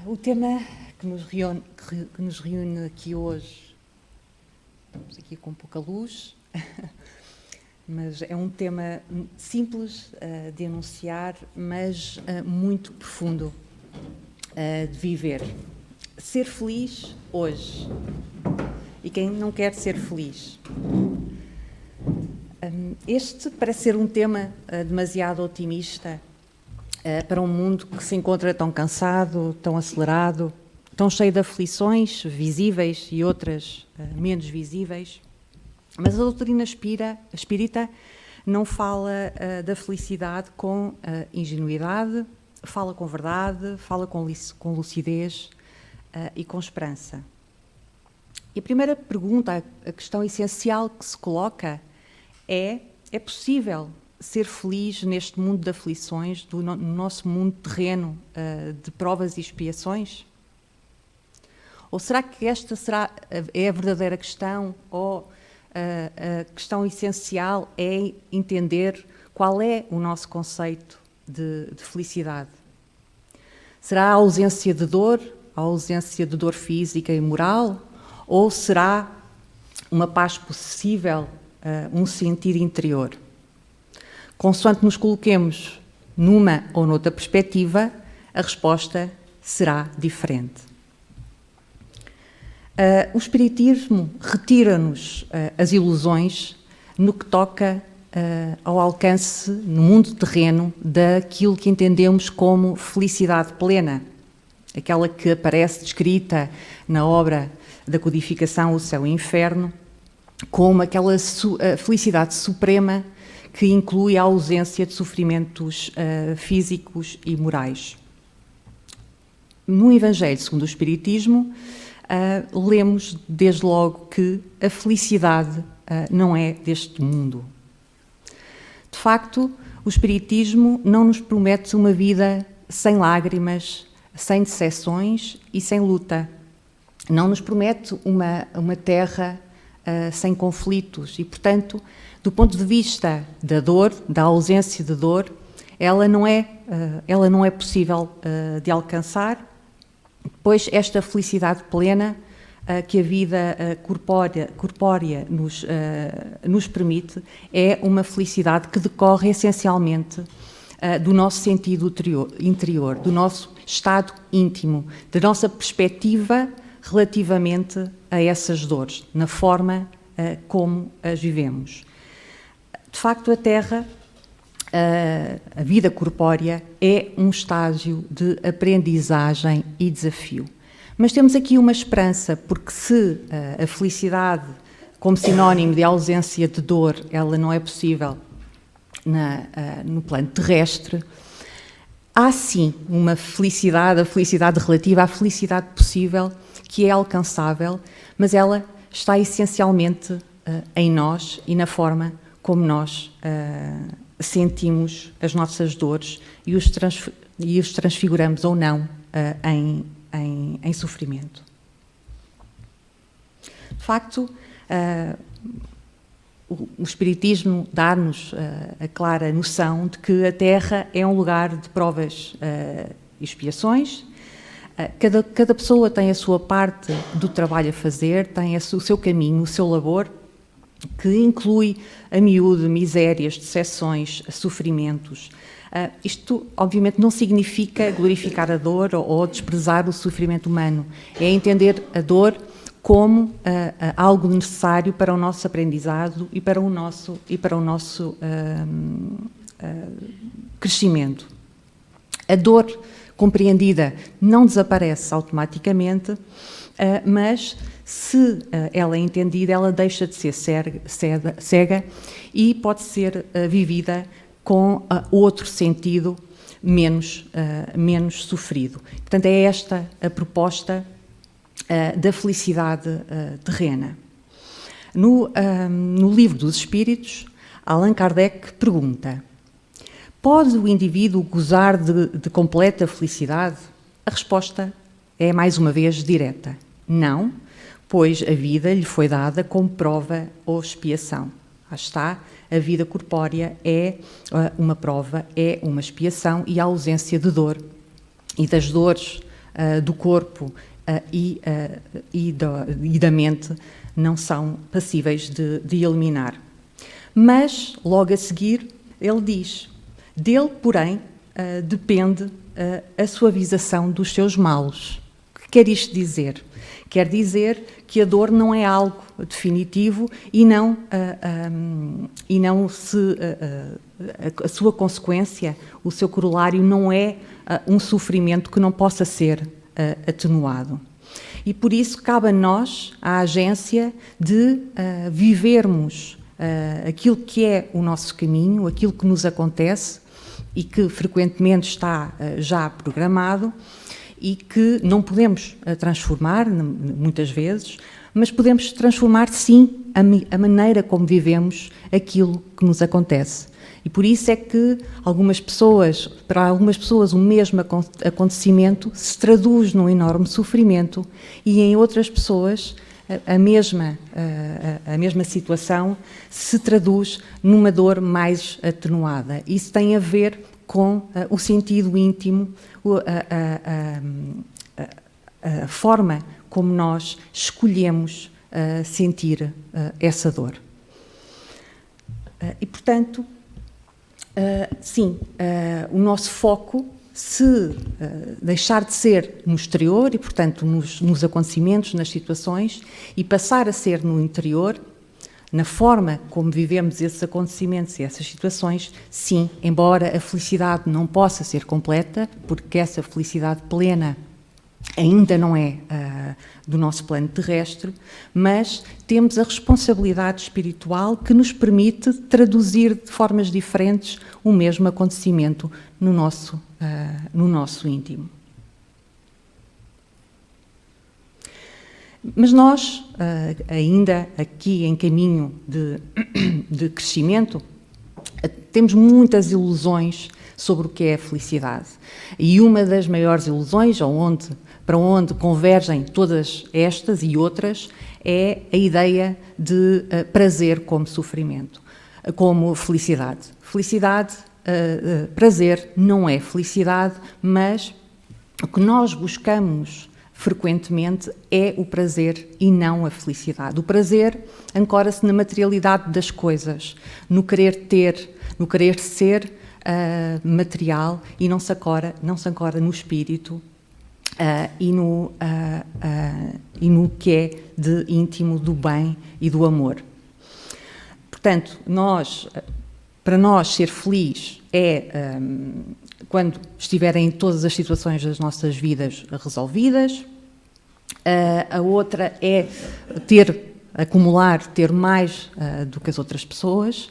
O tema que nos reúne aqui hoje, estamos aqui com pouca luz, mas é um tema simples de enunciar, mas muito profundo de viver. Ser feliz hoje. E quem não quer ser feliz? Este parece ser um tema demasiado otimista para um mundo que se encontra tão cansado, tão acelerado, tão cheio de aflições visíveis e outras menos visíveis. Mas a doutrina espírita não fala da felicidade com ingenuidade, fala com verdade, fala com lucidez e com esperança. E a primeira pergunta, a questão essencial que se coloca é possível ser feliz neste mundo de aflições, no nosso mundo terreno de provas e expiações? Ou será que esta é a verdadeira questão, ou a questão essencial é entender qual é o nosso conceito de felicidade? Será a ausência de dor física e moral, ou será uma paz possível, um sentido interior? Consoante nos coloquemos numa ou noutra perspectiva, a resposta será diferente. O Espiritismo retira-nos as ilusões no que toca ao alcance, no mundo terreno, daquilo que entendemos como felicidade plena, aquela que aparece descrita na obra da codificação O Céu e o Inferno, como aquela felicidade suprema que inclui a ausência de sofrimentos físicos e morais. No Evangelho segundo o Espiritismo, lemos desde logo que a felicidade não é deste mundo. De facto, o Espiritismo não nos promete uma vida sem lágrimas, sem decepções e sem luta. Não nos promete uma terra sem conflitos e, portanto, do ponto de vista da dor, da ausência de dor, ela não é possível de alcançar, pois esta felicidade plena que a vida corpórea nos permite é uma felicidade que decorre essencialmente do nosso sentido interior, do nosso estado íntimo, da nossa perspectiva relativamente a essas dores, na forma como as vivemos. De facto, a Terra, a vida corpórea, é um estágio de aprendizagem e desafio. Mas temos aqui uma esperança, porque se a felicidade, como sinónimo de ausência de dor, ela não é possível no plano terrestre, há sim uma felicidade, a felicidade relativa à felicidade possível, que é alcançável, mas ela está essencialmente em nós e na forma como nós sentimos as nossas dores e os transfiguramos ou não em sofrimento. De facto, o Espiritismo dá-nos a clara noção de que a Terra é um lugar de provas e expiações. Cada pessoa tem a sua parte do trabalho a fazer, tem o seu caminho, o seu labor, que inclui a miúdo misérias, decepções, sofrimentos. Isto, obviamente, não significa glorificar a dor ou desprezar o sofrimento humano. É entender a dor como algo necessário para o nosso aprendizado e para o nosso crescimento. A dor compreendida não desaparece automaticamente, mas se ela é entendida, ela deixa de ser cega e pode ser vivida com outro sentido menos sofrido. Portanto, é esta a proposta da felicidade terrena. No Livro dos Espíritos, Allan Kardec pergunta: pode o indivíduo gozar de completa felicidade? A resposta é, mais uma vez, direta: não, pois a vida lhe foi dada como prova ou expiação. Lá está, a vida corpórea é uma prova, é uma expiação, e a ausência de dor e das dores do corpo e da mente não são passíveis de eliminar. Mas, logo a seguir, ele diz: dele, porém, depende a suavização dos seus males. O que quer isto dizer? Quer dizer que a dor não é algo definitivo e não a sua consequência, o seu corolário, não é um sofrimento que não possa ser atenuado. E por isso cabe a nós, à agência, de vivermos aquilo que é o nosso caminho, aquilo que nos acontece e que frequentemente está já programado e que não podemos transformar, muitas vezes, mas podemos transformar, sim, a maneira como vivemos aquilo que nos acontece. E por isso é que para algumas pessoas o mesmo acontecimento se traduz num enorme sofrimento e em outras pessoas a mesma situação se traduz numa dor mais atenuada. Isso tem a ver com o sentido íntimo, a forma como nós escolhemos sentir essa dor. E, portanto, sim, o nosso foco, se deixar de ser no exterior e, portanto, nos acontecimentos, nas situações, e passar a ser no interior, na forma como vivemos esses acontecimentos e essas situações, sim, embora a felicidade não possa ser completa, porque essa felicidade plena ainda não é do nosso plano terrestre, mas temos a responsabilidade espiritual que nos permite traduzir de formas diferentes o mesmo acontecimento no nosso íntimo. Mas nós, ainda aqui em caminho de crescimento, temos muitas ilusões sobre o que é a felicidade. E uma das maiores ilusões, para onde convergem todas estas e outras, é a ideia de prazer como sofrimento, como felicidade. Prazer não é felicidade, mas o que nós buscamos frequentemente é o prazer e não a felicidade. O prazer ancora-se na materialidade das coisas, no querer ter, no querer ser material e não se ancora no espírito e no que é de íntimo, do bem e do amor. Portanto, para nós ser feliz é quando estiverem todas as situações das nossas vidas resolvidas. A outra é acumular, ter mais do que as outras pessoas,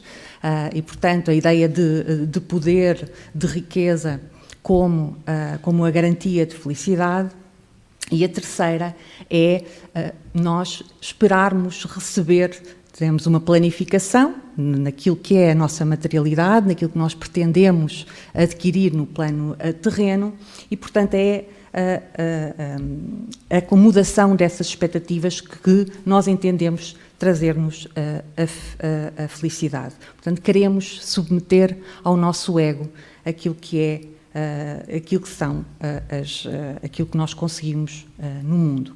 e, portanto, a ideia de poder, de riqueza, como a garantia de felicidade. E a terceira é nós esperarmos receber, temos uma planificação naquilo que é a nossa materialidade, naquilo que nós pretendemos adquirir no plano terreno, e, portanto, é a acomodação dessas expectativas que nós entendemos trazer-nos a felicidade. Portanto, queremos submeter ao nosso ego aquilo que aquilo que nós conseguimos no mundo.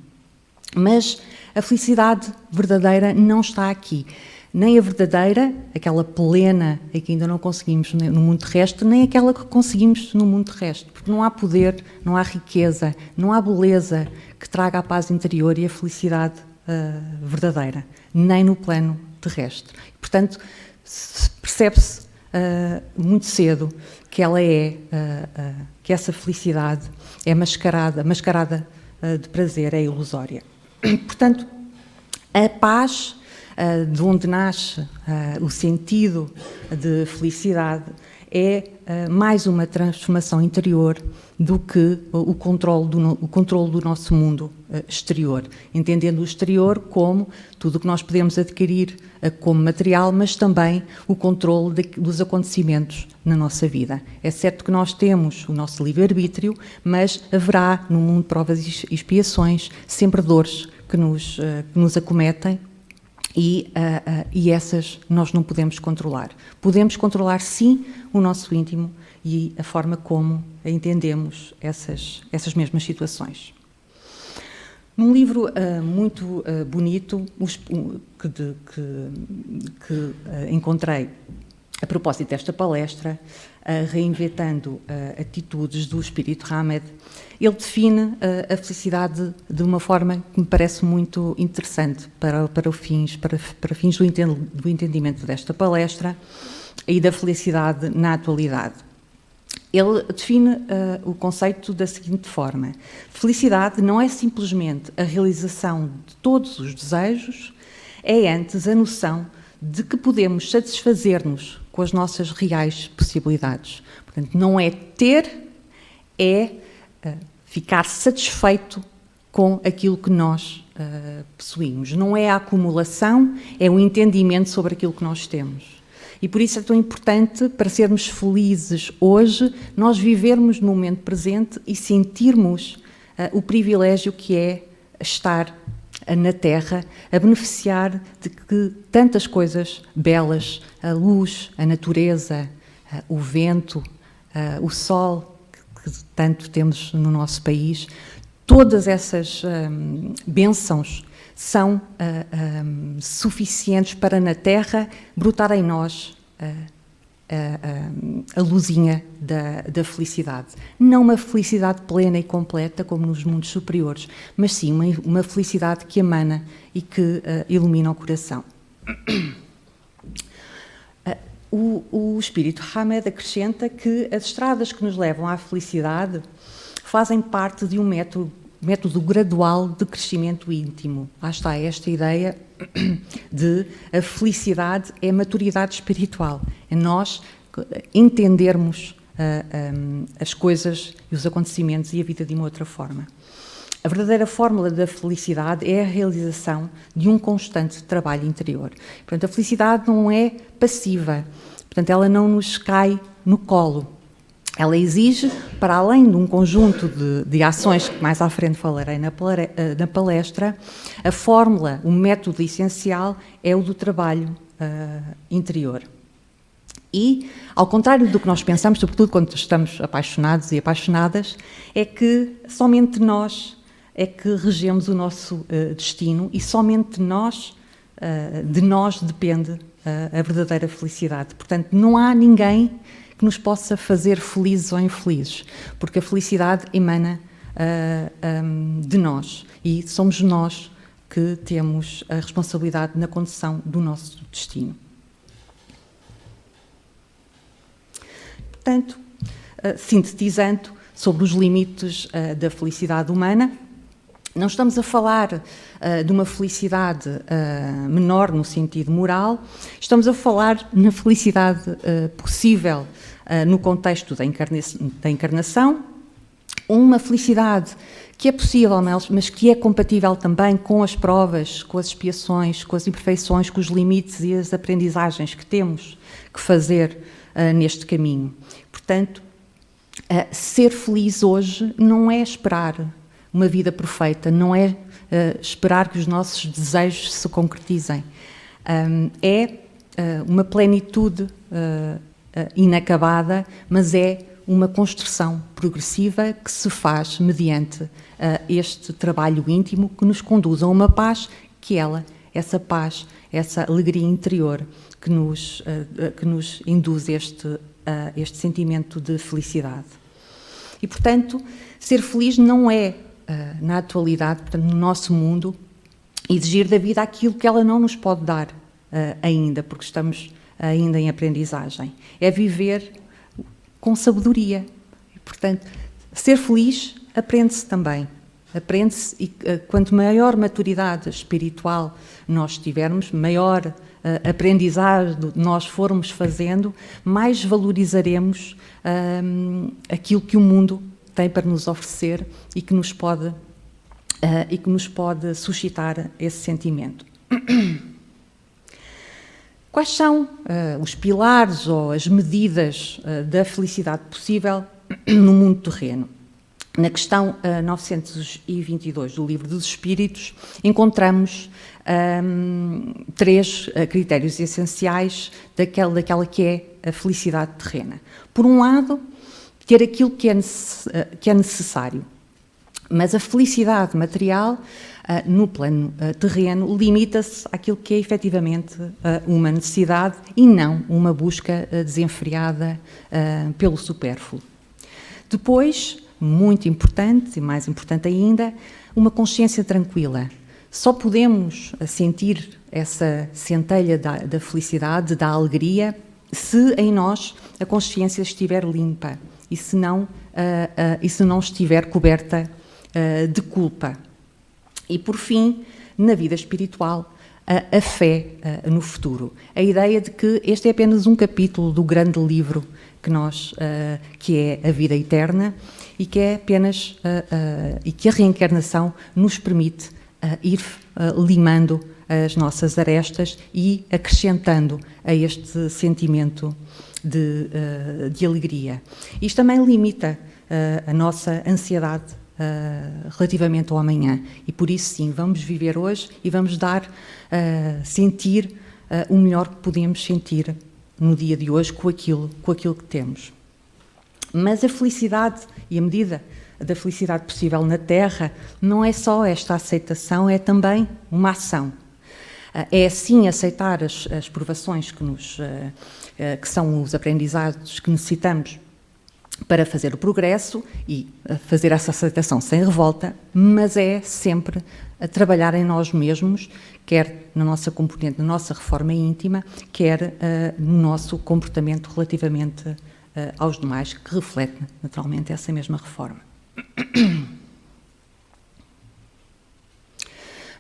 Mas a felicidade verdadeira não está aqui. Nem a verdadeira, aquela plena que ainda não conseguimos no mundo terrestre, nem aquela que conseguimos no mundo terrestre. Porque não há poder, não há riqueza, não há beleza que traga a paz interior e a felicidade verdadeira, nem no plano terrestre. Portanto, percebe-se muito cedo que que essa felicidade é mascarada de prazer, é ilusória. Portanto, a paz, de onde nasce o sentido de felicidade, é mais uma transformação interior do que o controle do nosso mundo exterior, entendendo o exterior como tudo o que nós podemos adquirir como material, mas também o controle dos acontecimentos na nossa vida. É certo que nós temos o nosso livre-arbítrio, mas haverá no mundo de provas e expiações sempre dores que nos acometem, e essas nós não podemos controlar. Podemos controlar, sim, o nosso íntimo e a forma como entendemos essas mesmas situações. Num livro muito bonito que encontrei a propósito desta palestra, Reinventando Atitudes, do Espírito Hamed, ele define a felicidade de uma forma que me parece muito interessante para fins do entendimento desta palestra e da felicidade na atualidade. Ele define o conceito da seguinte forma: felicidade não é simplesmente a realização de todos os desejos, é antes a noção de que podemos satisfazer-nos com as nossas reais possibilidades. Portanto, não é ter, é ficar satisfeito com aquilo que nós possuímos. Não é a acumulação, é o entendimento sobre aquilo que nós temos. E por isso é tão importante, para sermos felizes hoje, nós vivermos no momento presente e sentirmos o privilégio que é estar na Terra, a beneficiar de que tantas coisas belas, a luz, a natureza, o vento, o sol, que tanto temos no nosso país, todas essas bênçãos são suficientes para na Terra brotar em nós a luzinha da felicidade. Não uma felicidade plena e completa, como nos mundos superiores, mas sim uma felicidade que emana e que ilumina o coração. O Espírito Hamed acrescenta que as estradas que nos levam à felicidade fazem parte de um método gradual de crescimento íntimo. Lá está esta ideia de a felicidade é a maturidade espiritual, é nós entendermos as coisas e os acontecimentos e a vida de uma outra forma. A verdadeira fórmula da felicidade é a realização de um constante trabalho interior. Portanto, a felicidade não é passiva, portanto, ela não nos cai no colo. Ela exige, para além de um conjunto de ações que mais à frente falarei na palestra, a fórmula, o método essencial é o do trabalho interior. E, ao contrário do que nós pensamos, sobretudo quando estamos apaixonados e apaixonadas, é que somente nós é que regemos o nosso destino e somente de nós depende a verdadeira felicidade. Portanto, não há ninguém que nos possa fazer felizes ou infelizes, porque a felicidade emana de nós e somos nós que temos a responsabilidade na condução do nosso destino. Portanto, sintetizando sobre os limites da felicidade humana, não estamos a falar de uma felicidade menor no sentido moral, estamos a falar na felicidade possível no contexto da encarnação, uma felicidade que é possível, mas que é compatível também com as provas, com as expiações, com as imperfeições, com os limites e as aprendizagens que temos que fazer neste caminho. Portanto, ser feliz hoje não é esperar uma vida perfeita, não é esperar que os nossos desejos se concretizem. É uma plenitude inacabada, mas é uma construção progressiva que se faz mediante este trabalho íntimo que nos conduz a uma paz que essa paz, essa alegria interior que nos induz este sentimento de felicidade. E, portanto, ser feliz não é, na atualidade, portanto, no nosso mundo, exigir da vida aquilo que ela não nos pode dar ainda, porque estamos ainda em aprendizagem. É viver com sabedoria. E, portanto, ser feliz aprende-se também. Aprende-se e quanto maior maturidade espiritual nós tivermos, maior aprendizagem nós formos fazendo, mais valorizaremos aquilo que o mundo tem para nos oferecer e que nos pode suscitar esse sentimento. Quais são os pilares ou as medidas da felicidade possível no mundo terreno? Na questão 922 do Livro dos Espíritos, encontramos 3 critérios essenciais daquela que é a felicidade terrena. Por um lado, ter aquilo que é necessário. Mas a felicidade material, no plano terreno, limita-se àquilo que é efetivamente uma necessidade e não uma busca desenfreada pelo supérfluo. Depois, muito importante, e mais importante ainda, uma consciência tranquila. Só podemos sentir essa centelha da felicidade, da alegria, se em nós a consciência estiver limpa e se não estiver coberta de culpa. E, por fim, na vida espiritual, a fé no futuro. A ideia de que este é apenas um capítulo do grande livro que é a vida eterna e que é apenas e que a reencarnação nos permite ir limando as nossas arestas e acrescentando a este sentimento de alegria. Isto também limita a nossa ansiedade relativamente ao amanhã e por isso sim, vamos viver hoje e vamos sentir o melhor que podemos sentir no dia de hoje com aquilo que temos. Mas a felicidade e a medida da felicidade possível na Terra não é só esta aceitação, é também uma ação. É sim aceitar as provações que são os aprendizados que necessitamos para fazer o progresso e fazer essa aceitação sem revolta, mas é sempre a trabalhar em nós mesmos, quer na nossa componente, na nossa reforma íntima, quer no nosso comportamento relativamente aos demais, que reflete naturalmente essa mesma reforma.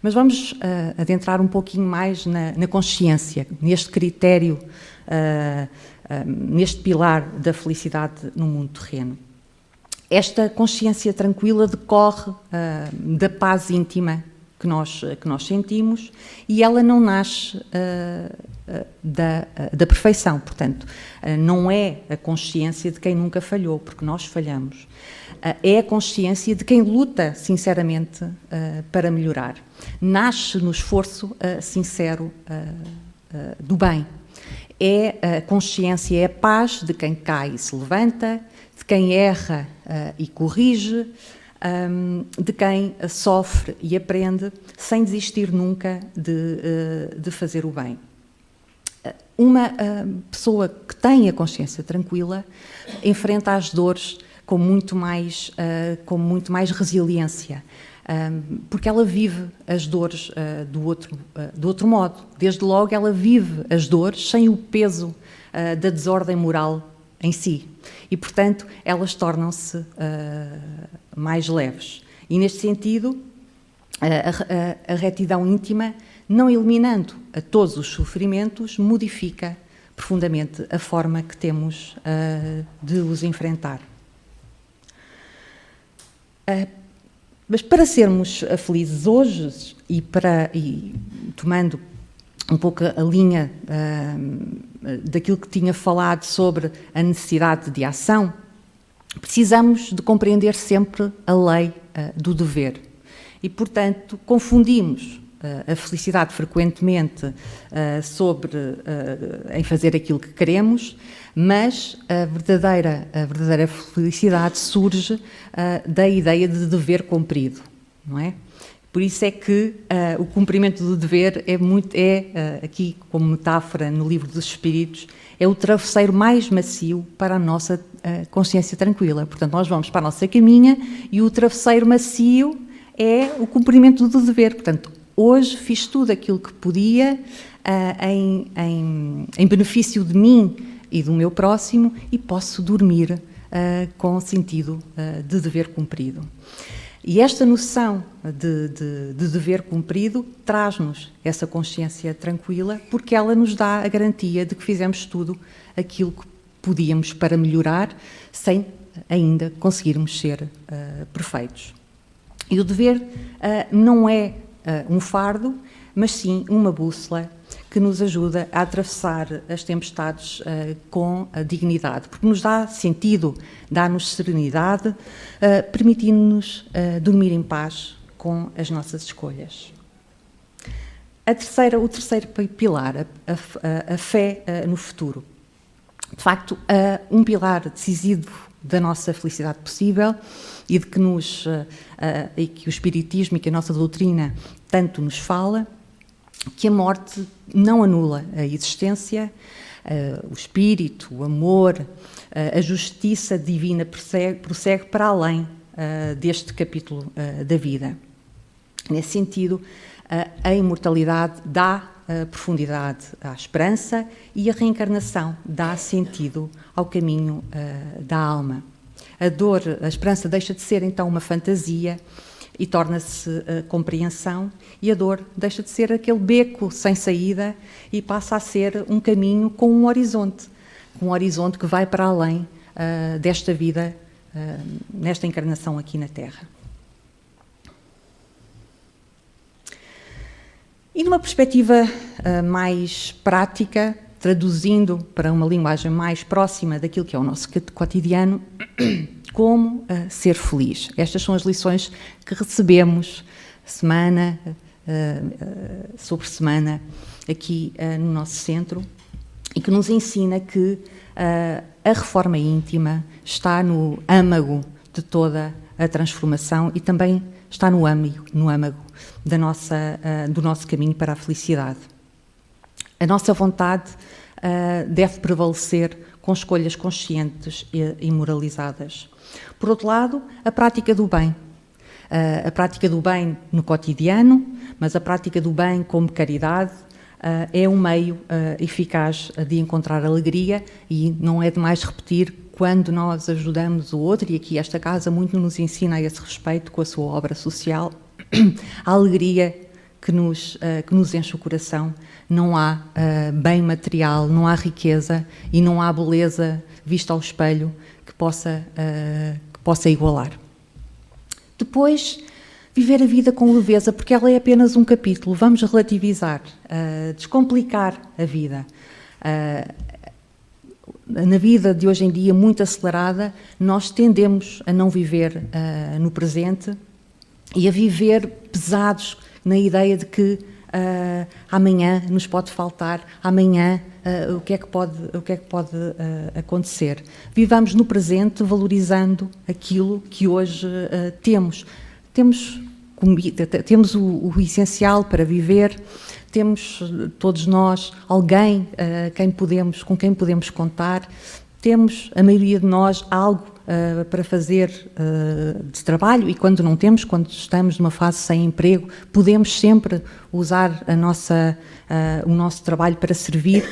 Mas vamos adentrar um pouquinho mais na consciência, neste critério, neste pilar da felicidade no mundo terreno. Esta consciência tranquila decorre da paz íntima que nós sentimos e ela não nasce da perfeição, portanto, não é a consciência de quem nunca falhou, porque nós falhamos. É a consciência de quem luta sinceramente para melhorar. Nasce no esforço sincero do bem. É a consciência, é a paz de quem cai e se levanta, de quem erra e corrige, de quem sofre e aprende, sem desistir nunca de fazer o bem. Uma pessoa que tem a consciência tranquila enfrenta as dores com muito mais resiliência, porque ela vive as dores do outro modo. Desde logo ela vive as dores sem o peso da desordem moral em si e, portanto, elas tornam-se mais leves. E, neste sentido, a retidão íntima, não eliminando a todos os sofrimentos, modifica profundamente a forma que temos de os enfrentar. Mas para sermos felizes hoje e tomando um pouco a linha daquilo que tinha falado sobre a necessidade de ação, precisamos de compreender sempre a lei do dever. E, portanto, confundimos a felicidade frequentemente em fazer aquilo que queremos, mas a verdadeira felicidade surge da ideia de dever cumprido, não é? Por isso é que o cumprimento do dever aqui como metáfora no Livro dos Espíritos, é o travesseiro mais macio para a nossa consciência tranquila. Portanto, nós vamos para a nossa caminha e o travesseiro macio é o cumprimento do dever. Portanto, hoje fiz tudo aquilo que podia em benefício de mim e do meu próximo e posso dormir com sentido de dever cumprido. E esta noção de dever cumprido traz-nos essa consciência tranquila porque ela nos dá a garantia de que fizemos tudo aquilo que podíamos para melhorar sem ainda conseguirmos ser perfeitos. E o dever não é um fardo, mas sim uma bússola que nos ajuda a atravessar as tempestades com a dignidade, porque nos dá sentido, dá-nos serenidade, permitindo-nos dormir em paz com as nossas escolhas. O terceiro pilar, a fé no futuro. De facto, um pilar decisivo da nossa felicidade possível e de que e que o Espiritismo e que a nossa doutrina tanto nos fala, que a morte não anula a existência, o espírito, o amor, a justiça divina prossegue para além deste capítulo da vida. Nesse sentido, a imortalidade dá profundidade à esperança e a reencarnação dá sentido ao caminho da alma. A esperança deixa de ser então uma fantasia e torna-se compreensão, e a dor deixa de ser aquele beco sem saída e passa a ser um caminho com um horizonte que vai para além desta vida, nesta encarnação aqui na Terra. E numa perspectiva mais prática, traduzindo para uma linguagem mais próxima daquilo que é o nosso cotidiano, como ser feliz. Estas são as lições que recebemos semana sobre semana aqui no nosso centro e que nos ensina que a reforma íntima está no âmago de toda a transformação e também está no âmago do nosso caminho para a felicidade. A nossa vontade deve prevalecer com escolhas conscientes e moralizadas. Por outro lado, a prática do bem. A prática do bem no cotidiano, mas a prática do bem como caridade é um meio eficaz de encontrar alegria, e não é demais repetir, quando nós ajudamos o outro, e aqui esta casa muito nos ensina a esse respeito com a sua obra social, a alegria que nos enche o coração. Não há bem material, não há riqueza e não há beleza vista ao espelho que possa igualar. Depois, viver a vida com leveza, porque ela é apenas um capítulo. Vamos relativizar, descomplicar a vida. Na vida de hoje em dia, muito acelerada, nós tendemos a não viver no presente e a viver pesados na ideia de que amanhã nos pode faltar, amanhã o que é que pode acontecer. Vivamos no presente, valorizando aquilo que hoje temos. Temos comida, temos o essencial para viver, temos todos nós alguém com quem podemos contar, temos, a maioria de nós, algo para fazer de trabalho, e quando não temos, quando estamos numa fase sem emprego, podemos sempre usar o nosso trabalho para servir,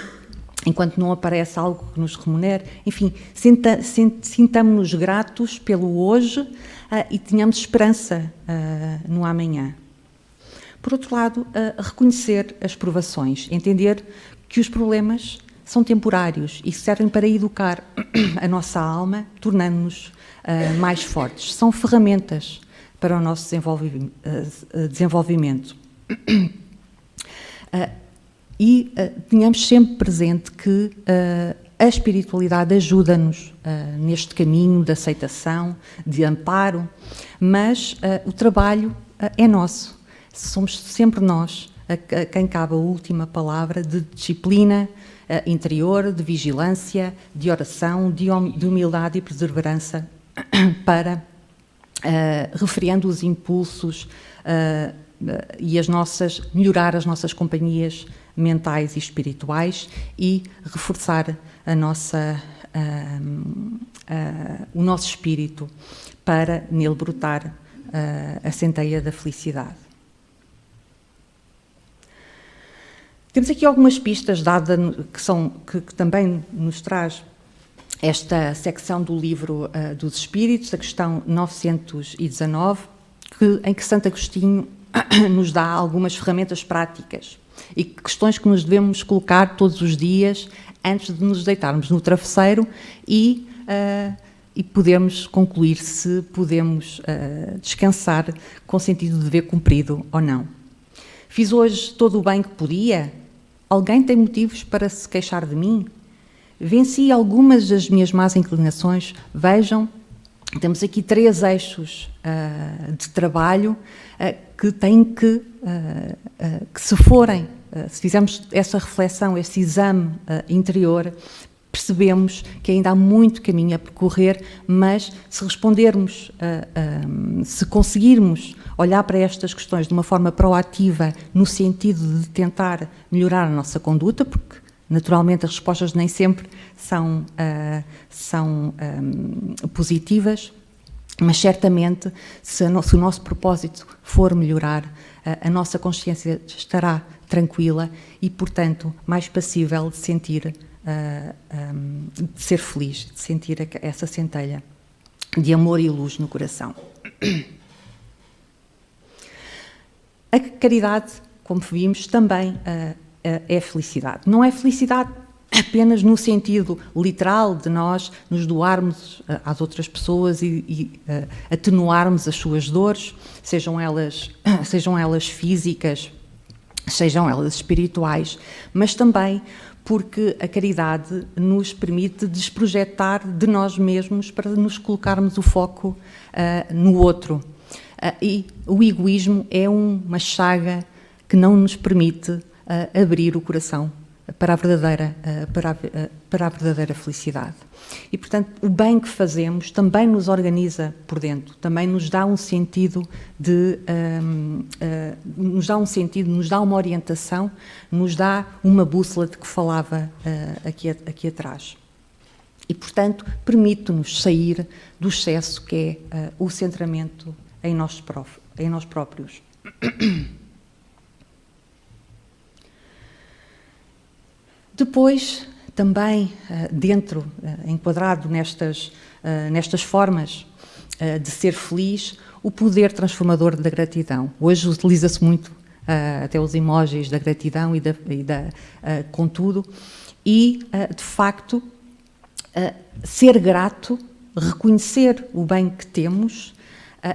enquanto não aparece algo que nos remunere. Enfim, sintamos-nos gratos pelo hoje e tenhamos esperança no amanhã. Por outro lado, reconhecer as provações, entender que os problemas são temporários e servem para educar a nossa alma, tornando-nos mais fortes. São ferramentas para o nosso desenvolvimento. E tenhamos sempre presente que a espiritualidade ajuda-nos neste caminho de aceitação, de amparo, mas o trabalho é nosso. Somos sempre nós a quem cabe a última palavra de disciplina interior, de vigilância, de oração, de humildade e perseverança para, refreando os impulsos e melhorar as nossas companhias mentais e espirituais e reforçar o nosso espírito para nele brotar a centeia da felicidade. Temos aqui algumas pistas dadas que também nos traz esta secção do livro dos Espíritos, a questão 919, em que Santo Agostinho nos dá algumas ferramentas práticas e questões que nos devemos colocar todos os dias antes de nos deitarmos no travesseiro e podermos concluir se podemos descansar com sentido de dever cumprido ou não. Fiz hoje todo o bem que podia? Alguém tem motivos para se queixar de mim? Venci algumas das minhas más inclinações. Vejam, temos aqui 3 eixos de trabalho que têm que se fizermos essa reflexão, esse exame interior, percebemos que ainda há muito caminho a percorrer, mas se respondermos, se conseguirmos olhar para estas questões de uma forma proativa, no sentido de tentar melhorar a nossa conduta, porque naturalmente as respostas nem sempre são positivas, mas certamente se o nosso propósito for melhorar, a nossa consciência estará tranquila e, portanto, mais passível de sentir, de ser feliz, de sentir essa centelha de amor e luz no coração. A caridade, como vimos, também é felicidade. Não é felicidade apenas no sentido literal de nós nos doarmos às outras pessoas e atenuarmos as suas dores, sejam elas físicas, sejam elas espirituais, mas também porque a caridade nos permite desprojetar de nós mesmos para nos colocarmos o foco no outro. E o egoísmo é uma chaga que não nos permite abrir o coração para a verdadeira felicidade. E, portanto, o bem que fazemos também nos organiza por dentro, também nos dá um sentido nos dá uma orientação, nos dá uma bússola de que falava aqui atrás. E, portanto, permite-nos sair do excesso que é o centramento em nós próprios. Depois, também enquadrado nestas formas de ser feliz, o poder transformador da gratidão. Hoje utiliza-se muito até os emojis da gratidão contudo, e de facto ser grato, reconhecer o bem que temos,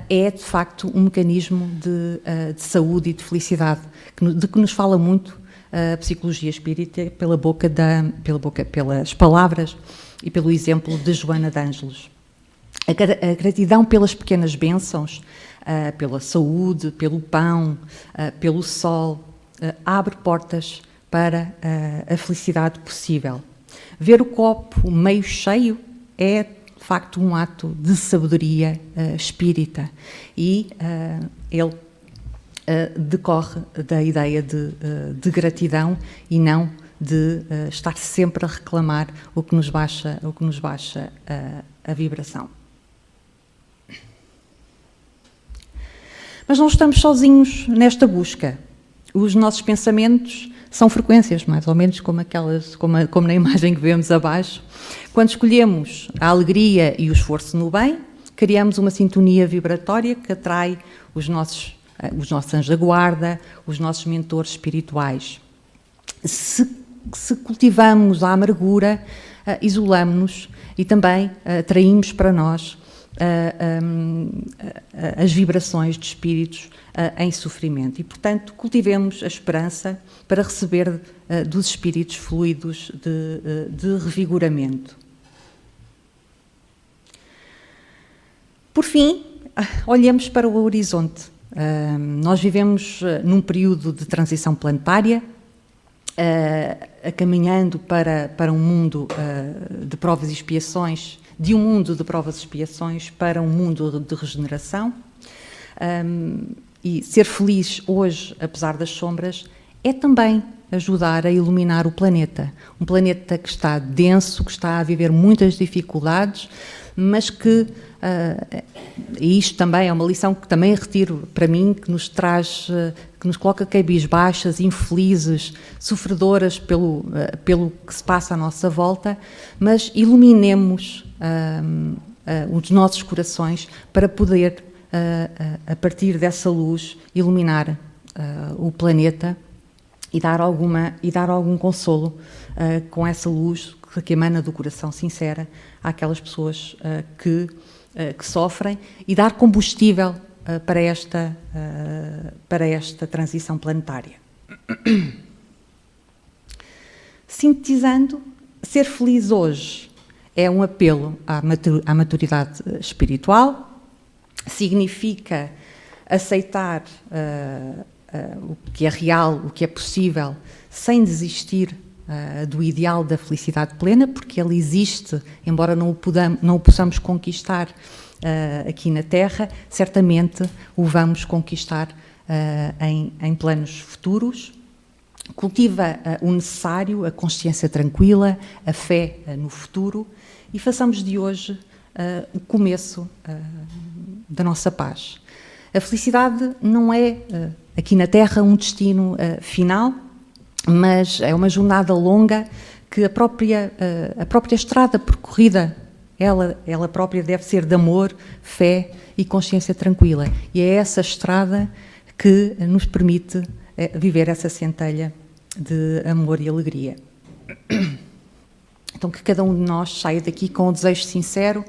é de facto um mecanismo de saúde e de felicidade, de que nos fala muito a psicologia espírita pelas palavras e pelo exemplo de Joana de Ângeles. A gratidão pelas pequenas bênçãos, pela saúde, pelo pão, pelo sol, abre portas para a felicidade possível. Ver o copo meio cheio é, de facto, um ato de sabedoria espírita e ele decorre da ideia de gratidão e não de estar sempre a reclamar o que nos baixa a vibração. Mas não estamos sozinhos nesta busca. Os nossos pensamentos são frequências, mais ou menos como na imagem que vemos abaixo. Quando escolhemos a alegria e o esforço no bem, criamos uma sintonia vibratória que atrai os nossos anjos da guarda, os nossos mentores espirituais. Se cultivamos a amargura, isolamos-nos e também atraímos para nós as vibrações de espíritos em sofrimento. E, portanto, cultivemos a esperança para receber dos espíritos fluidos de revigoramento. Por fim, olhemos para o horizonte. Nós vivemos num período de transição planetária, caminhando para um mundo de provas e expiações, de um mundo de provas e expiações para um mundo de regeneração. E ser feliz hoje, apesar das sombras, é também ajudar a iluminar o planeta. Um planeta que está denso, que está a viver muitas dificuldades, mas que, e isto também é uma lição que também retiro para mim, que nos traz, que nos coloca cabisbaixas, infelizes, sofredoras pelo que se passa à nossa volta, mas iluminemos os nossos corações para poder, a partir dessa luz, iluminar o planeta e dar algum consolo com essa luz que emana do coração sincera àquelas pessoas que sofrem e dar combustível para esta transição planetária. Sintetizando, ser feliz hoje é um apelo à maturidade espiritual, significa aceitar o que é real, o que é possível, sem desistir do ideal da felicidade plena, porque ele existe, embora não o possamos conquistar aqui na Terra, certamente o vamos conquistar em planos futuros. Cultiva o necessário, a consciência tranquila, a fé no futuro, e façamos de hoje o começo da nossa paz. A felicidade não é, aqui na Terra, um destino final, mas é uma jornada longa que a própria estrada percorrida, ela própria deve ser de amor, fé e consciência tranquila. E é essa estrada que nos permite viver essa centelha de amor e alegria. Então, que cada um de nós saia daqui com um desejo sincero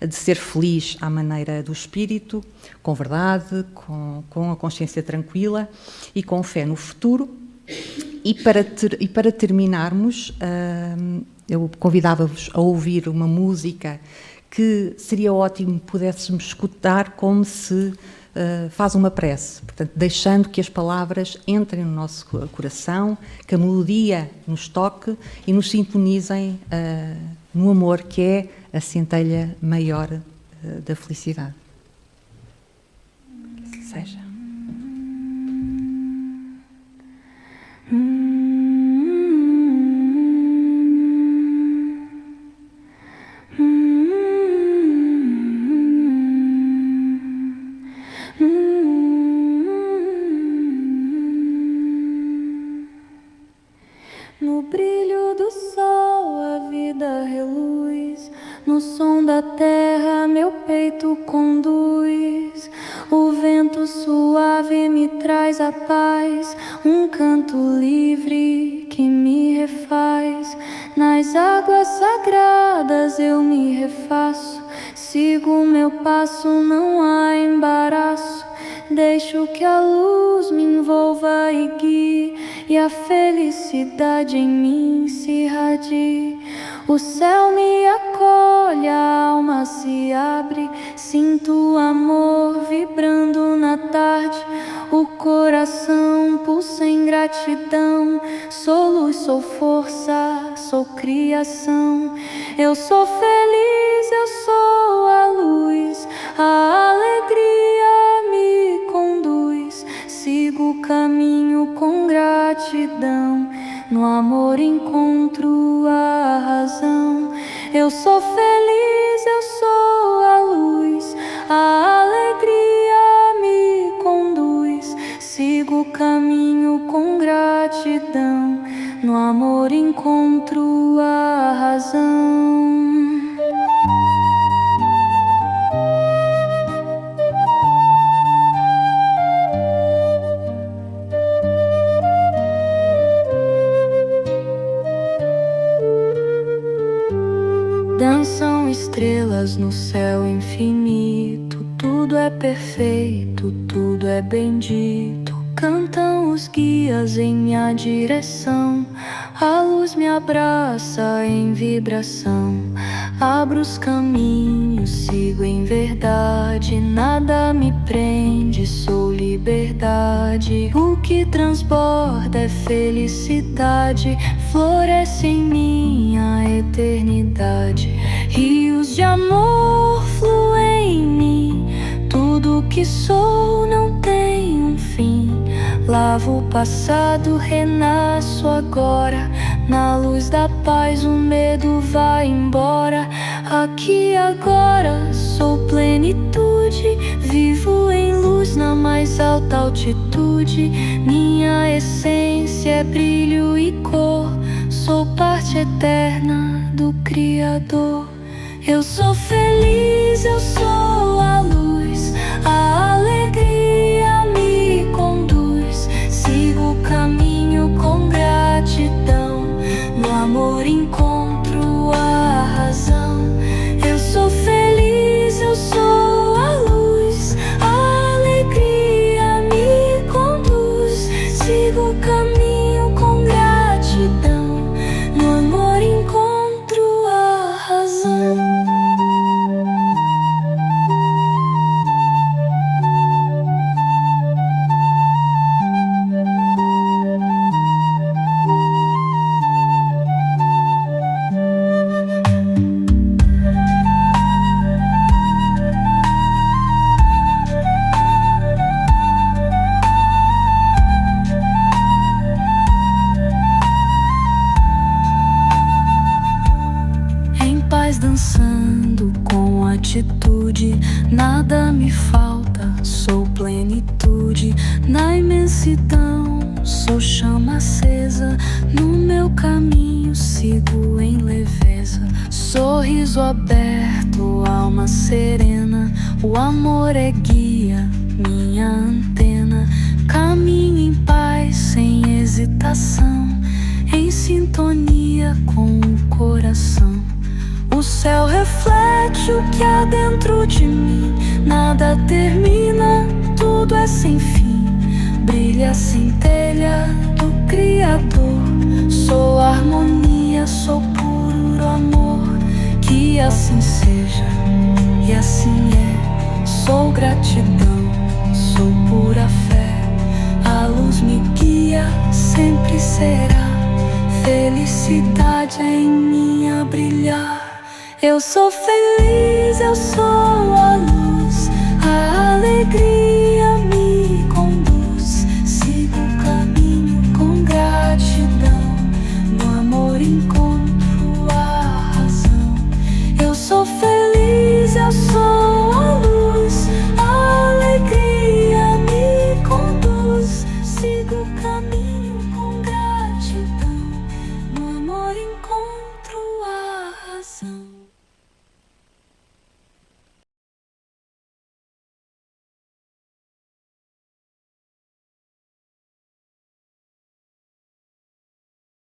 de ser feliz à maneira do espírito, com verdade, com a consciência tranquila e com fé no futuro. E para terminarmos, eu convidava-vos a ouvir uma música que seria ótimo pudéssemos escutar como se faz uma prece, portanto, deixando que as palavras entrem no nosso coração, que a melodia nos toque e nos sintonizem no amor, que é a centelha maior da felicidade. Que assim seja. No brilho do sol a vida reluz, no som da terra meu peito conduz. O vento suave me traz a paz, um canto livre que me refaz. Nas águas sagradas eu me refaço, sigo meu passo, não há embaraço. Deixo que a luz me envolva e guie, e a felicidade em mim se irradie. O céu me acolhe, a alma se abre, sinto amor vibrando na tarde. O coração pulsa em gratidão, sou luz, sou força, sou criação. Eu sou feliz, eu sou a luz, a alegria me conduz. Sigo o caminho com gratidão, no amor encontro a razão. Eu sou feliz, eu sou a luz, a alegria me conduz. Sigo o caminho com gratidão, no amor encontro a razão. Dançam estrelas no céu infinito, tudo é perfeito, tudo é bendito. Cantam os guias em minha direção, a luz me abraça em vibração. Abro os caminhos, sigo em verdade, nada me prende, sou liberdade. O que transborda é felicidade, floresce em minha eternidade. Rios de amor fluem em mim, tudo que sou não tem um fim. Lavo o passado, renasço agora, na luz da paz o medo vai embora. Aqui agora sou plenitude, vivo em luz na mais alta altitude. Minha essência é brilho e cor, sou parte eterna do Criador. Eu sou feliz, eu sou a luz, a alegria me conduz. Sigo o caminho com gratidão, no amor encontro a razão. Eu sou feliz, eu sou a luz, a alegria me conduz. Sigo o caminho com gratidão, no amor encontro a razão. plenitude, na imensidão. Sou chama acesa, no meu caminho sigo em leveza. Sorriso aberto, alma serena, o amor é guia, minha antena. Caminho em paz, sem hesitação, em sintonia com o coração. O céu reflete o que há dentro de mim, nada termina, tudo é sem fim. Brilha a centelha do Criador, sou harmonia, sou puro amor. Que assim seja, e assim é. Sou gratidão, sou pura fé. A luz me guia, sempre será. Felicidade é em mim a brilhar. Eu sou feliz, eu sou a luz, a alegria.